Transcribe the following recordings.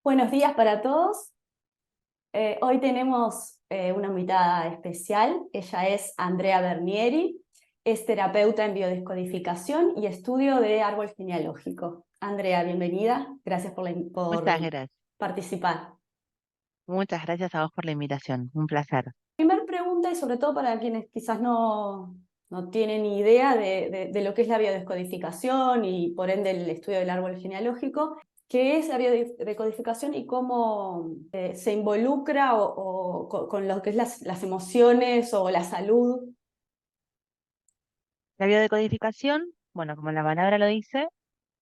Buenos días para todos. Hoy tenemos una invitada especial. Ella es Andrea Bernieri, es terapeuta en biodescodificación y estudio de árbol genealógico. Andrea, bienvenida. Gracias Muchas por gracias. participar. Muchas gracias a vos por la invitación. Un placer. Primera pregunta, y sobre todo para quienes quizás no tienen ni idea de lo que es la biodescodificación y por ende el estudio del árbol genealógico. ¿Qué es la biodecodificación y cómo se involucra con lo que es las emociones o la salud? La biodecodificación, bueno, como la palabra lo dice,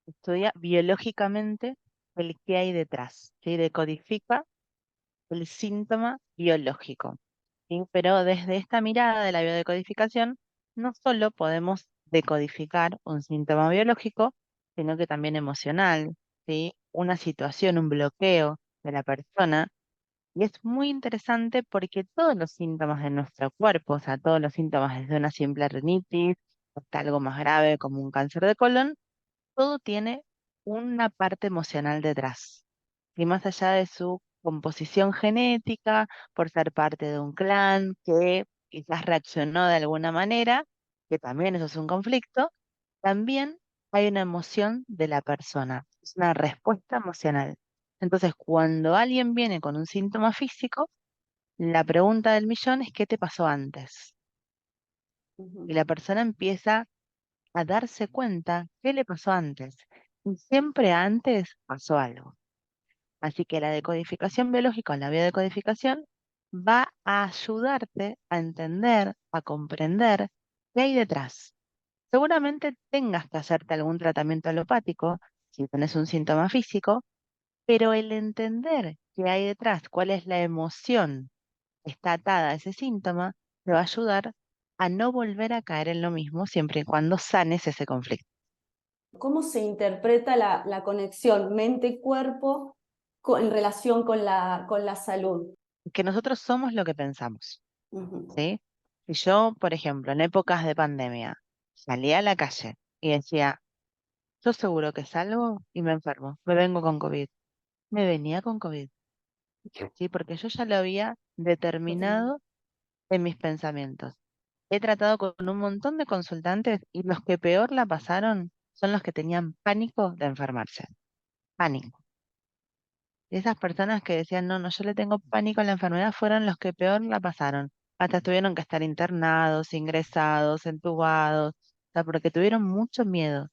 estudia biológicamente el qué hay detrás, ¿sí? Decodifica el síntoma biológico, ¿sí? Pero desde esta mirada de la biodecodificación, no solo podemos decodificar un síntoma biológico, sino que también emocional, ¿sí? Una situación, un bloqueo de la persona. Y es muy interesante porque todos los síntomas de nuestro cuerpo, o sea, todos los síntomas desde una simple rinitis hasta algo más grave como un cáncer de colon, todo tiene una parte emocional detrás. Y más allá de su composición genética, por ser parte de un clan que quizás reaccionó de alguna manera, que también eso es un conflicto, también hay una emoción de la persona, es una respuesta emocional. Entonces, cuando alguien viene con un síntoma físico, la pregunta del millón es ¿qué te pasó antes? Y Ujú. la persona empieza a darse cuenta qué le pasó antes. Y siempre antes pasó algo. Así que la decodificación biológica o la biodecodificación va a ayudarte a entender, a comprender qué hay detrás. Seguramente tengas que hacerte algún tratamiento alopático si tenés un síntoma físico, pero el entender qué hay detrás, cuál es la emoción que está atada a ese síntoma, te va a ayudar a no volver a caer en lo mismo siempre y cuando sanes ese conflicto. ¿Cómo se interpreta la conexión mente-cuerpo en relación con la salud? Que nosotros somos lo que pensamos, Ujú. ¿sí? Si yo, por ejemplo, en épocas de pandemia, salía a la calle y decía, yo seguro que salgo y me enfermo, me vengo con COVID, me venía con COVID, ¿sí? Porque yo ya lo había Totalmente. determinado en mis pensamientos. He tratado con un montón de consultantes y los que peor la pasaron son los que tenían pánico de enfermarse. Pánico. Y esas personas que decían, no, no, yo le tengo pánico a la enfermedad, fueron los que peor la pasaron. Hasta tuvieron que estar internados, ingresados, entubados, o sea, porque tuvieron mucho miedo.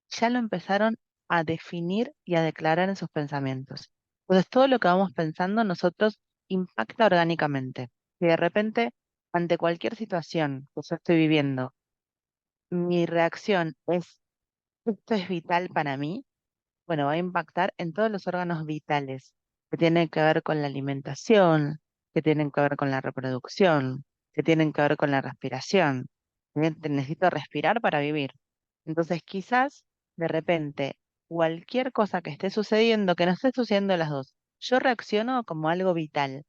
Ya lo empezaron a definir y a declarar en sus pensamientos. Entonces, todo lo que vamos pensando nosotros impacta orgánicamente. Si de repente, ante cualquier situación que yo estoy viviendo, mi reacción es, esto es vital para mí, bueno, va a impactar en todos los órganos vitales que tienen que ver con la alimentación, que tienen que ver con la reproducción, que tienen que ver con la respiración. Necesito respirar para vivir. Entonces, quizás de repente, cualquier cosa que esté sucediendo, que no esté sucediendo las dos, yo reacciono como algo vital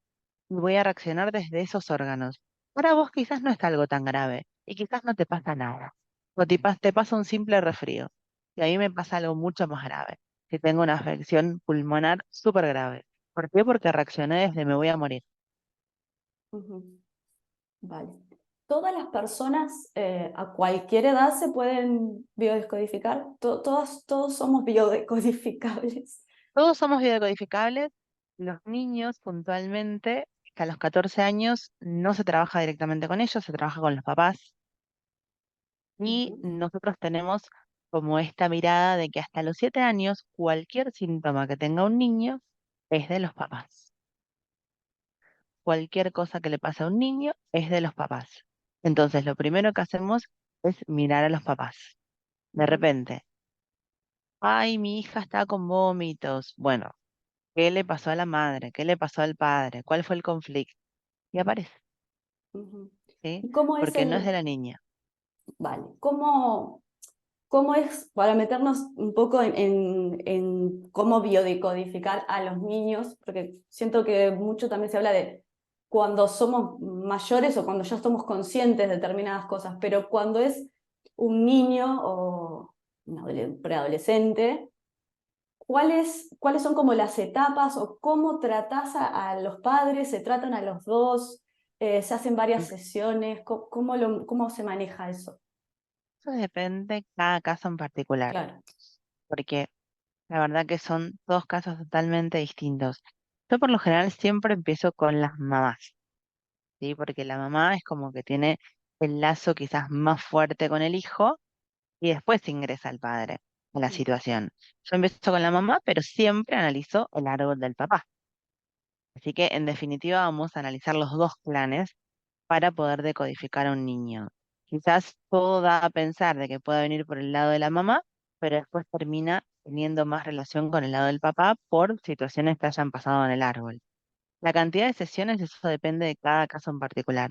y voy a reaccionar desde esos órganos. Para vos quizás no es algo tan grave y quizás no te pasa nada. O te pasa un simple resfrío. Y a mí me pasa algo mucho más grave, que tengo una afección pulmonar súper grave. ¿Por qué? Porque reaccioné desde me voy a morir. Ujú. Vale. ¿Todas las personas a cualquier edad se pueden biodescodificar? Todos somos biodecodificables. Todos somos biodecodificables. Los niños, puntualmente, hasta los 14 años, no se trabaja directamente con ellos, se trabaja con los papás. Y Ujú. nosotros tenemos como esta mirada de que hasta los 7 años cualquier síntoma que tenga un niño es de los papás. Cualquier cosa que le pase a un niño es de los papás. Entonces, lo primero que hacemos es mirar a los papás. De Ujú. repente, ay, mi hija está con vómitos. Bueno, ¿qué le pasó a la madre? ¿Qué le pasó al padre? ¿Cuál fue el conflicto? Y aparece, Ujú. ¿sí? ¿Y cómo es Porque no es de la niña. vale, cómo es, para meternos un poco en cómo biodecodificar a los niños, porque siento que mucho también se habla de cuando somos mayores o cuando ya somos conscientes de determinadas cosas, pero cuando es un niño o un preadolescente, ¿cuáles son como las etapas o cómo tratás a los padres? ¿Se tratan a los dos? ¿Se hacen varias sesiones? ¿Cómo se maneja eso? Eso depende de cada caso en particular, Claro. porque la verdad que son dos casos totalmente distintos. Yo por lo general siempre empiezo con las mamás, ¿sí? Porque la mamá es como que tiene el lazo quizás más fuerte con el hijo y después ingresa el padre a la situación. Yo empiezo con la mamá, pero siempre analizo el árbol del papá. Así que en definitiva vamos a analizar los dos planes para poder decodificar a un niño. Quizás todo da a pensar de que pueda venir por el lado de la mamá, pero después termina teniendo más relación con el lado del papá por situaciones que hayan pasado en el árbol. La cantidad de sesiones, eso depende de cada caso en particular.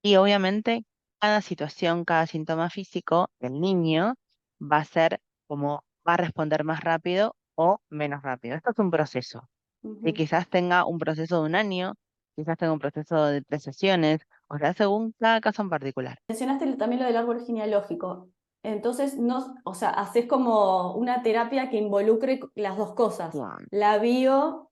Y obviamente cada situación, cada síntoma físico del niño va a ser como va a responder más rápido o menos rápido. Esto es un proceso. Y Ujú. quizás tenga un proceso de un año, quizás tenga un proceso de 3 sesiones, o sea, según cada caso en particular. Mencionaste también lo del árbol genealógico. Entonces, no, o sea, haces como una terapia que involucre las dos cosas, Bien. la bio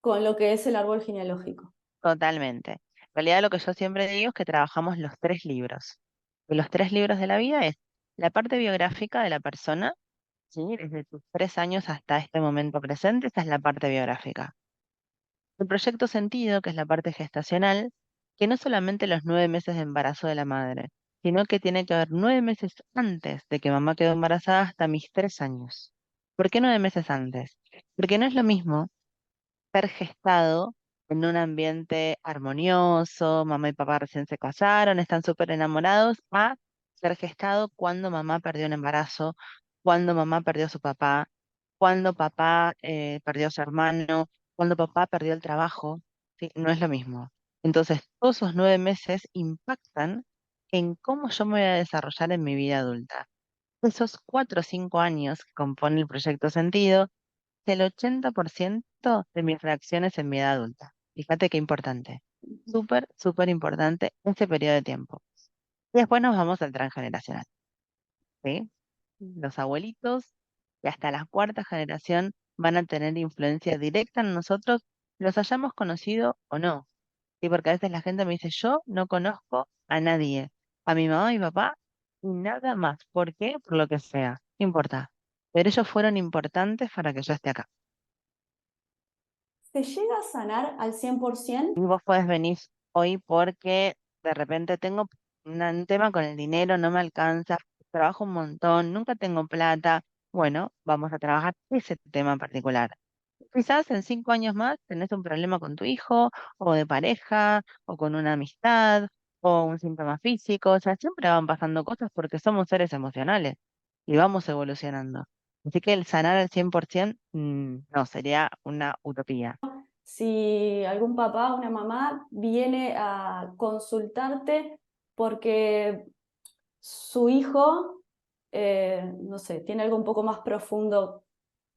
con lo que es el árbol genealógico. Totalmente. En realidad lo que yo siempre digo es que trabajamos los 3 libros. Y los 3 libros de la vida es la parte biográfica de la persona, ¿sí? Desde tus 3 años hasta este momento presente, esa es la parte biográfica. El proyecto sentido, que es la parte gestacional, que no solamente los 9 meses de embarazo de la madre, sino que tiene que ver 9 meses antes de que mamá quedó embarazada hasta mis 3 años. ¿Por qué 9 meses antes? Porque no es lo mismo ser gestado en un ambiente armonioso, mamá y papá recién se casaron, están súper enamorados, a ser gestado cuando mamá perdió un embarazo, cuando mamá perdió a su papá, cuando papá perdió a su hermano, cuando papá perdió el trabajo, ¿sí? No es lo mismo. Entonces, todos esos 9 meses impactan en cómo yo me voy a desarrollar en mi vida adulta. Esos 4 o 5 años que compone el proyecto Sentido el 80% de mis reacciones en mi edad adulta. Fíjate qué importante. Súper, súper importante este periodo de tiempo. Y después nos vamos al transgeneracional, ¿sí? Los abuelitos y hasta la cuarta generación van a tener influencia directa en nosotros, los hayamos conocido o no. Sí, porque a veces la gente me dice, yo no conozco a nadie, a mi mamá y mi papá, y nada más. ¿Por qué? Por lo que sea, no importa. Pero ellos fueron importantes para que yo esté acá. ¿Se llega a sanar al 100%? Y vos podés venir hoy porque de repente tengo un tema con el dinero, no me alcanza, trabajo un montón, nunca tengo plata. Bueno, vamos a trabajar ese tema en particular. Quizás en 5 años más tenés un problema con tu hijo, o de pareja, o con una amistad, o un síntoma físico. O sea, siempre van pasando cosas porque somos seres emocionales y vamos evolucionando. Así que el sanar al 100%, no, sería una utopía. Si algún papá o una mamá viene a consultarte porque su hijo, no sé, tiene algo un poco más profundo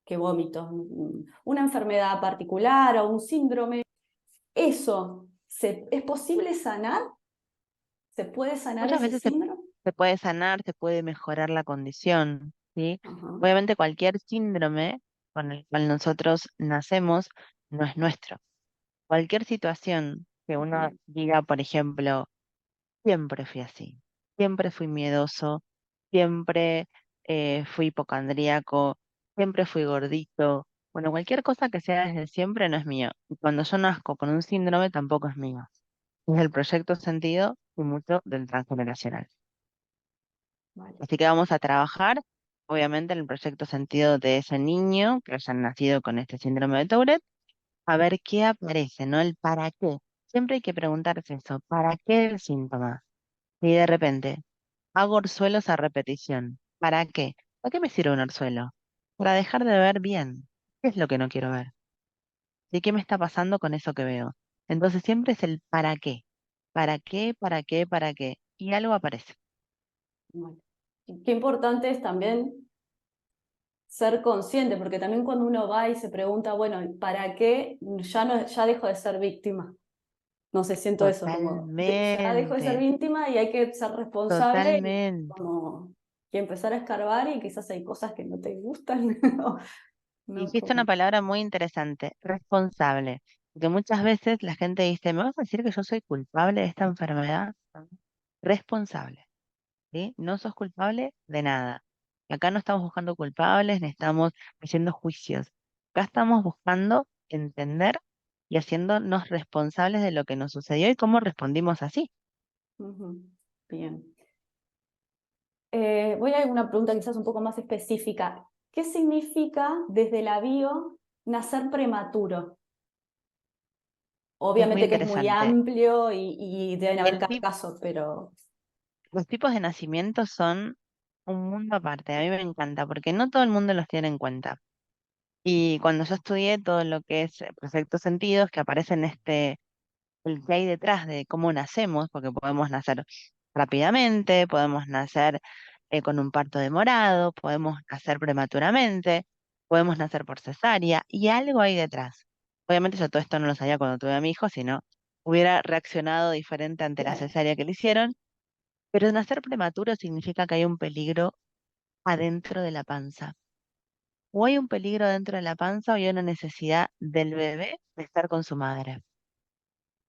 que vómitos, una enfermedad particular o un síndrome, ¿eso es posible sanar? ¿Se puede sanar Muchas ese veces se síndrome? se puede sanar, se puede mejorar la condición, ¿sí? Ajá. Obviamente cualquier síndrome con el cual nosotros nacemos no es nuestro. Cualquier situación que uno Ujú. diga, por ejemplo, siempre fui así, siempre fui miedoso, siempre fui hipocondríaco, siempre fui gordito. Bueno, cualquier cosa que sea desde siempre no es mío. Y cuando yo nazco con un síndrome tampoco es mío. Es el proyecto sentido y mucho del transgeneracional. Vale. Así que vamos a trabajar, obviamente, en el proyecto sentido de ese niño que haya nacido con este síndrome de Tourette, a ver qué aparece, ¿no? El para qué. Siempre hay que preguntarse eso, ¿para qué el síntoma? Y de repente, hago orzuelos a repetición. ¿Para qué? ¿Para qué me sirve un orzuelo? Para dejar de ver bien. ¿Qué es lo que no quiero ver? ¿Y qué me está pasando con eso que veo? Entonces siempre es el para qué. ¿Para qué? ¿Para qué? ¿Para qué? Y algo aparece. Vale. Y qué importante es también ser consciente, porque también cuando uno va y se pregunta, bueno, ¿para qué? Ya, no, ya dejo de ser víctima. No sé, siento eso, como ya dejo de ser Totalmente. víctima y hay que ser responsable y, Totalmente. como, y empezar a escarbar y quizás hay cosas que no te gustan. No, Dijiste una palabra muy interesante, responsable, porque muchas veces la gente dice, ¿me vas a decir que yo soy culpable de esta enfermedad? Responsable, ¿sí? No sos culpable de nada. Acá no estamos buscando culpables, ni estamos haciendo juicios. Acá estamos buscando entender y haciéndonos responsables de lo que nos sucedió y cómo respondimos así. ujú, bien. Voy a una pregunta quizás un poco más específica. ¿Qué significa desde la bio nacer prematuro? Es muy Obviamente que es muy interesante. amplio y deben haber El cada tip- caso, pero los tipos de nacimiento son un mundo aparte. A mí me encanta porque no todo el mundo los tiene en cuenta. Y cuando yo estudié todo lo que es perfectos sentidos, que aparece en el que hay detrás de cómo nacemos, porque podemos nacer rápidamente, podemos nacer con un parto demorado, podemos nacer prematuramente, podemos nacer por cesárea, y algo hay detrás. Obviamente yo todo esto no lo sabía cuando tuve a mi hijo, sino hubiera reaccionado diferente ante la claro. cesárea que le hicieron, pero nacer prematuro significa que hay un peligro adentro de la panza. O hay un peligro dentro de la panza o hay una necesidad del bebé de estar con su madre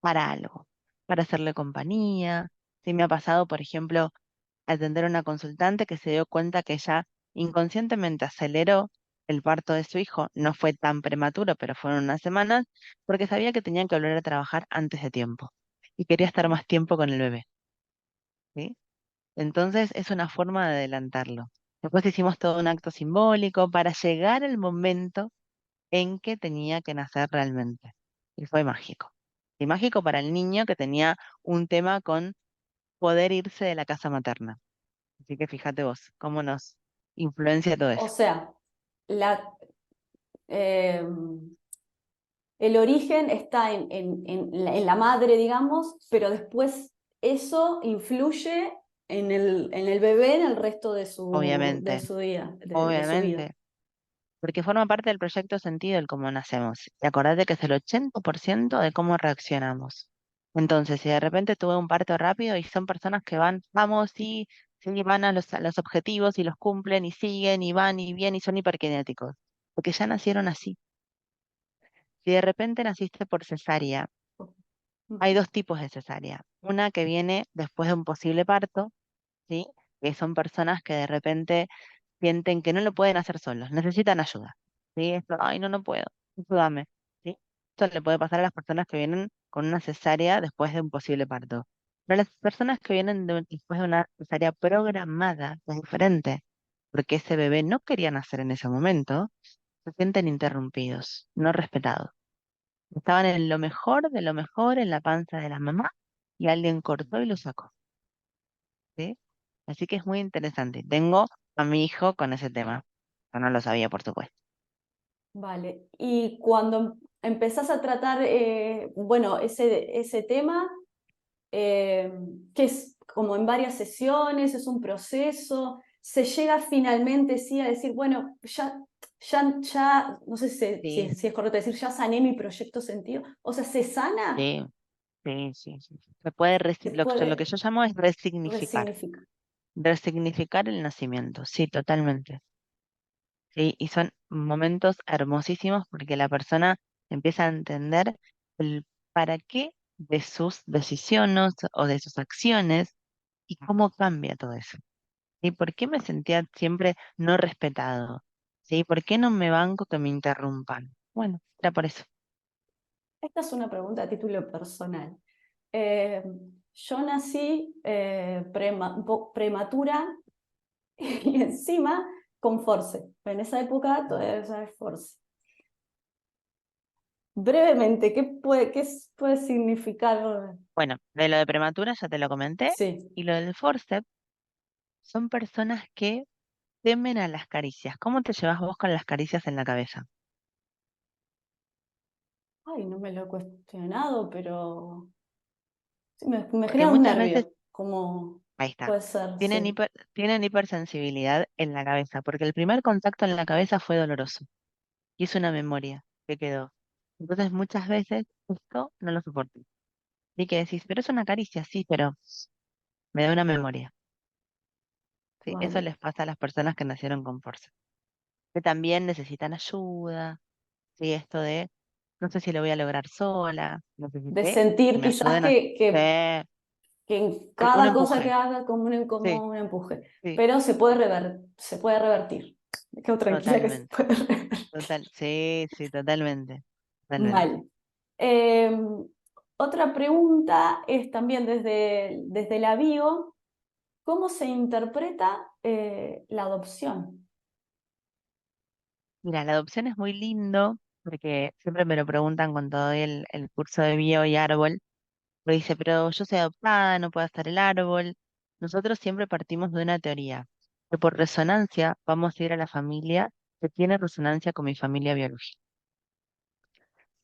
para algo, para hacerle compañía. Sí me ha pasado, por ejemplo, atender a una consultante que se dio cuenta que ella inconscientemente aceleró el parto de su hijo. No fue tan prematuro, pero fueron unas semanas, porque sabía que tenía que volver a trabajar antes de tiempo y quería estar más tiempo con el bebé, ¿sí? Entonces es una forma de adelantarlo. Después hicimos todo un acto simbólico para llegar al momento en que tenía que nacer realmente. Y fue mágico. Y mágico para el niño que tenía un tema con poder irse de la casa materna. Así que fíjate vos, cómo nos influencia todo O eso. sea, la, eh, el origen está en la madre, digamos, pero después eso influye en el bebé en el resto de Obviamente, su día, de su vida. obviamente. Porque forma parte del proyecto sentido el cómo nacemos. Y acordate que es el 80% de cómo reaccionamos. Entonces, si de repente tuve un parto rápido y son personas que van, vamos, sí, sí, van a los objetivos y los cumplen y siguen y van y vienen y son hiperkinéticos, porque ya nacieron así. Si de repente naciste por cesárea, hay dos tipos de cesárea. Una que viene después de un posible parto, ¿sí? Que son personas que de repente sienten que no lo pueden hacer solos, necesitan ayuda. ¿Sí? Esto, ay, no, no puedo, ayúdame. ¿Sí? Esto le puede pasar a las personas que vienen con una cesárea después de un posible parto. Pero las personas que vienen después de una cesárea programada es diferente, porque ese bebé no quería nacer en ese momento, se sienten interrumpidos, no respetados. Estaban en lo mejor de lo mejor en la panza de la mamá y alguien cortó y lo sacó. ¿Sí? Así que es muy interesante. Tengo a mi hijo con ese tema. Yo no lo sabía, por supuesto. Vale. Y cuando empezás a tratar, bueno, ese tema, eh, que es como en varias sesiones, es un proceso, se llega finalmente, sí, a decir, bueno, ya, no sé Sí, si es correcto decir, ya sané mi proyecto sentido. O sea, se sana, sí, sí, sí, sí. Se puede se lo que puede yo llamo es resignificar. resignificar. Resignificar el nacimiento. Sí, totalmente. Sí, y son momentos hermosísimos porque la persona empieza a entender el para qué de sus decisiones o de sus acciones y cómo cambia todo eso. ¿Sí? ¿Por qué me sentía siempre no respetado? ¿Sí? ¿Por qué no me banco que me interrumpan? Bueno, era por eso. Esta es una pregunta a título personal. Eh, yo nací un poco prematura y encima con force. En esa época todavía usaba force. Brevemente, ¿qué puede significar? Bueno, de lo de prematura ya te lo comenté. Sí. Y lo del forceps son personas que temen a las caricias. ¿Cómo te llevas vos con las caricias en la cabeza? Ay, no me lo he cuestionado, pero sí, me Porque genera un muchas veces, nervio, como ahí está, puede ser, tienen, sí. tienen hipersensibilidad en la cabeza, porque el primer contacto en la cabeza fue doloroso y es una memoria que quedó. Entonces muchas veces esto no lo soporto. Y que decís, pero es una caricia, sí, pero me da una memoria. Sí, eso Vale. les pasa a las personas que nacieron con fuerza. que también necesitan ayuda, ¿sí? Esto de, no sé si lo voy a lograr sola, De necesité que sentir me quizás ayuden a hacer que en un cada cosa que empuje. haga Sí, como un empuje, sí, pero se puede revertir. Me quedo tranquila que se totalmente. puede revertir. Sí, sí, totalmente. Totalmente. Vale. Eh, Otra pregunta es también desde la bio, ¿cómo se interpreta la adopción? Mira, la adopción es muy lindo porque siempre me lo preguntan cuando doy el curso de bio y árbol. Me dice, pero yo soy adoptada, no puedo estar el árbol. Nosotros siempre partimos de una teoría, que por resonancia vamos a ir a la familia que tiene resonancia con mi familia biológica.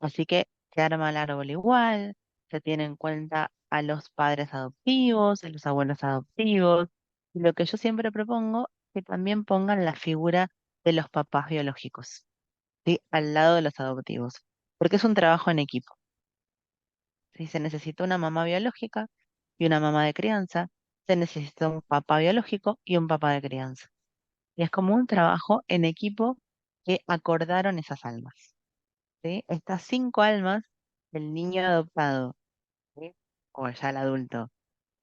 Así que se arma el árbol igual, se tiene en cuenta a los padres adoptivos, a los abuelos adoptivos. Y lo que yo siempre propongo es que también pongan la figura de los papás biológicos, ¿sí? Al lado de los adoptivos, porque es un trabajo en equipo. Si se necesita una mamá biológica y una mamá de crianza, se necesita un papá biológico y un papá de crianza. Y es como un trabajo en equipo que acordaron esas almas, ¿sí? Estas 5 almas, el niño adoptado, ¿sí? O ya el adulto,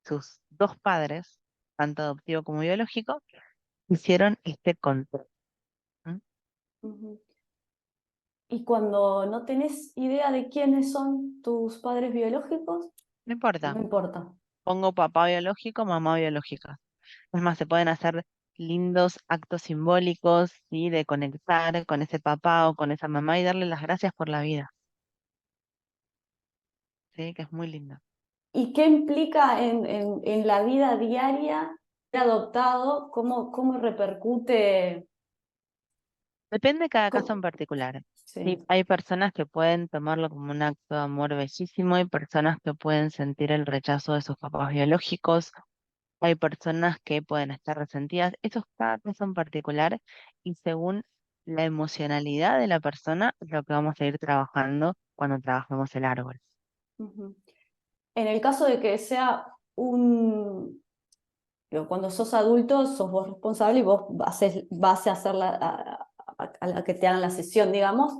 sus dos padres, tanto adoptivo como biológico, hicieron este control. ¿M? Ujú. Y cuando no tenés idea de quiénes son tus padres biológicos, No no importa, importa. pongo papá biológico, mamá biológica. Es más, se pueden hacer lindos actos simbólicos, ¿sí? De conectar con ese papá o con esa mamá y darle las gracias por la vida, ¿sí? Que es muy lindo. ¿Y qué implica en la vida diaria ser adoptado? ¿Cómo repercute? Depende de cada caso en Co- particular. Sí. Sí, hay personas que pueden tomarlo como un acto de amor bellísimo, hay personas que pueden sentir el rechazo de sus papás biológicos, hay personas que pueden estar resentidas. Eso es cada caso en particular y según la emocionalidad de la persona es lo que vamos a ir trabajando cuando trabajemos el árbol. Ujú. En el caso de que sea un, digo, cuando sos adulto, sos vos responsable y vos vas a hacer a la que te hagan la sesión, digamos,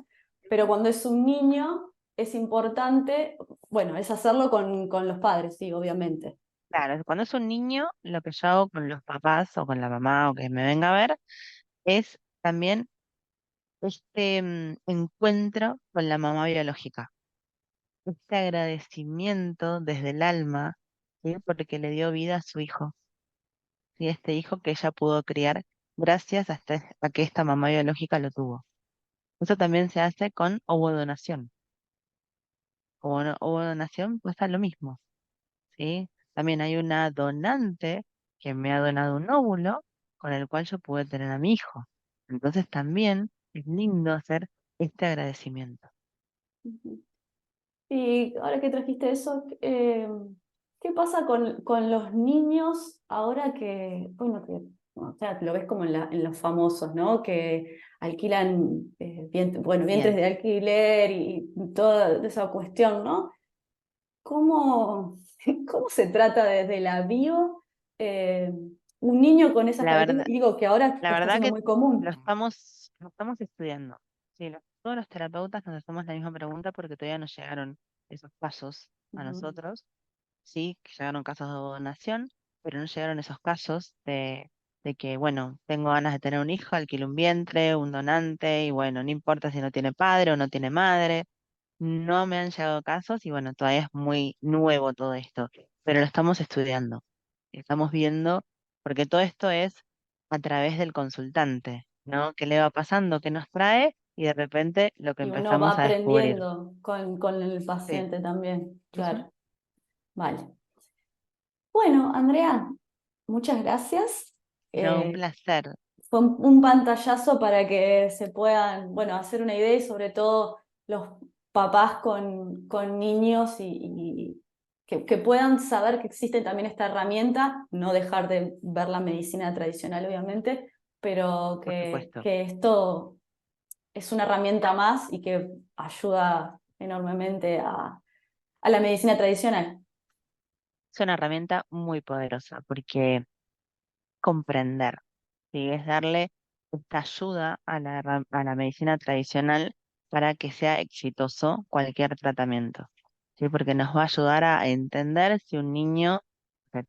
pero cuando es un niño es importante, bueno, es hacerlo con los padres, sí, obviamente. Claro, cuando es un niño, lo que yo hago con los papás o con la mamá o que me venga a ver es también este encuentro con la mamá biológica, este agradecimiento desde el alma, ¿sí? Porque le dio vida a su hijo, ¿sí? Este hijo que ella pudo criar gracias a que esta mamá biológica lo tuvo. Eso también se hace con ovodonación. Como ovodonación cuesta lo mismo, ¿sí? También hay una donante que me ha donado un óvulo con el cual yo pude tener a mi hijo. Entonces también es lindo hacer este agradecimiento. Ujú. Y ahora que trajiste eso, ¿qué pasa con los niños ahora que, bueno, que, o sea, lo ves como en los famosos, ¿no? Que alquilan, bueno, vientres Bien, de alquiler y toda esa cuestión, ¿no? ¿Cómo, cómo se trata desde la bio eh, un niño con esas la características? verdad, Y digo que ahora la está verdad siendo que muy común. lo estamos estudiando. Sí, todos los terapeutas nos hacemos la misma pregunta porque todavía no llegaron esos casos a Ujú, nosotros. Sí, que llegaron casos de donación, pero no llegaron esos casos de que, bueno, tengo ganas de tener un hijo, alquilo un vientre, un donante, y bueno, no importa si no tiene padre o no tiene madre. No me han llegado casos y bueno, todavía es muy nuevo todo esto, pero lo estamos estudiando. Estamos viendo, porque todo esto es a través del consultante, ¿no? ¿Qué le va pasando? ¿Qué nos trae? Y de repente lo que y uno va empezamos a descubrir. aprendiendo con el Sí. paciente también, Ujú. claro. Vale. Bueno, Andrea, muchas gracias. No, un Eh, placer. Fue un pantallazo para que se puedan, bueno, hacer una idea y sobre todo los papás con niños y que puedan saber que existe también esta herramienta, no dejar de ver la medicina tradicional, obviamente, pero Por supuesto. que esto es una herramienta más y que ayuda enormemente a la medicina tradicional. Es una herramienta muy poderosa porque comprender, ¿sí? Es darle esta ayuda a la medicina tradicional para que sea exitoso cualquier tratamiento, ¿sí? Porque nos va a ayudar a entender si o sea,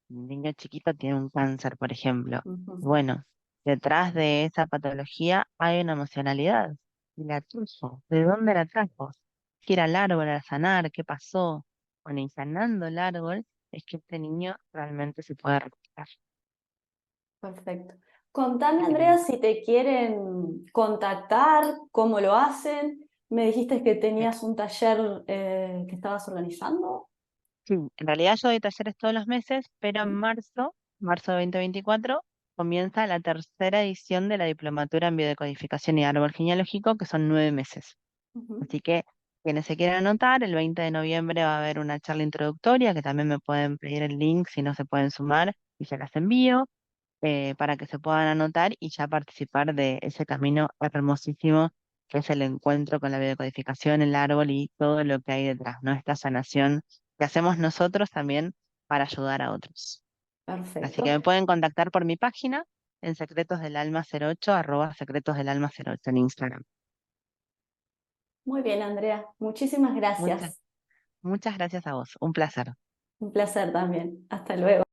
un niño chiquito tiene un cáncer, por ejemplo. Ujú. Bueno, detrás de esa patología hay una emocionalidad. ¿Y la trajo? ¿De dónde la trajo? ¿Que ir al árbol a sanar? ¿Qué pasó? Bueno, y sanando el árbol es que este niño realmente se puede recuperar. Perfecto. Contame, Así que Andrea, si te quieren contactar, cómo lo hacen. Me dijiste que eh, tenías un taller que estabas organizando. sí, en realidad yo doy talleres todos los meses, pero en marzo de 2024, comienza la tercera edición de la Diplomatura en Biodecodificación y Árbol Genealógico, que son 9 meses. Ujú. Así que quienes se quieran anotar, el 20 de noviembre va a haber una charla introductoria, que también me pueden pedir el link si no se pueden sumar y se las envío, para que se puedan anotar y ya participar de ese camino hermosísimo que es el encuentro con la biodecodificación, el árbol y todo lo que hay detrás, ¿no? Esta sanación que hacemos nosotros también para ayudar a otros. Así que me Perfecto. pueden contactar por mi página en secretosdelalma08, @secretosdelalma08 en Instagram. Muy bien, Andrea. Muchísimas Muchas, gracias. muchas gracias a vos. Un placer. Un placer también. Hasta luego.